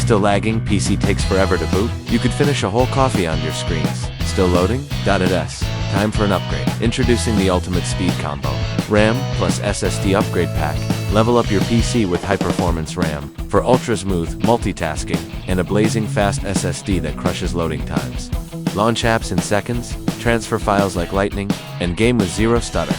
Still lagging? PC takes forever to boot? You could finish a whole coffee on your screens. Still loading? .its. Time for an upgrade. Introducing the ultimate speed combo. RAM plus SSD upgrade pack. Level up your PC with high-performance RAM for ultra-smooth multitasking and a blazing fast SSD that crushes loading times. Launch apps in seconds, transfer files like lightning, and game with zero stutter.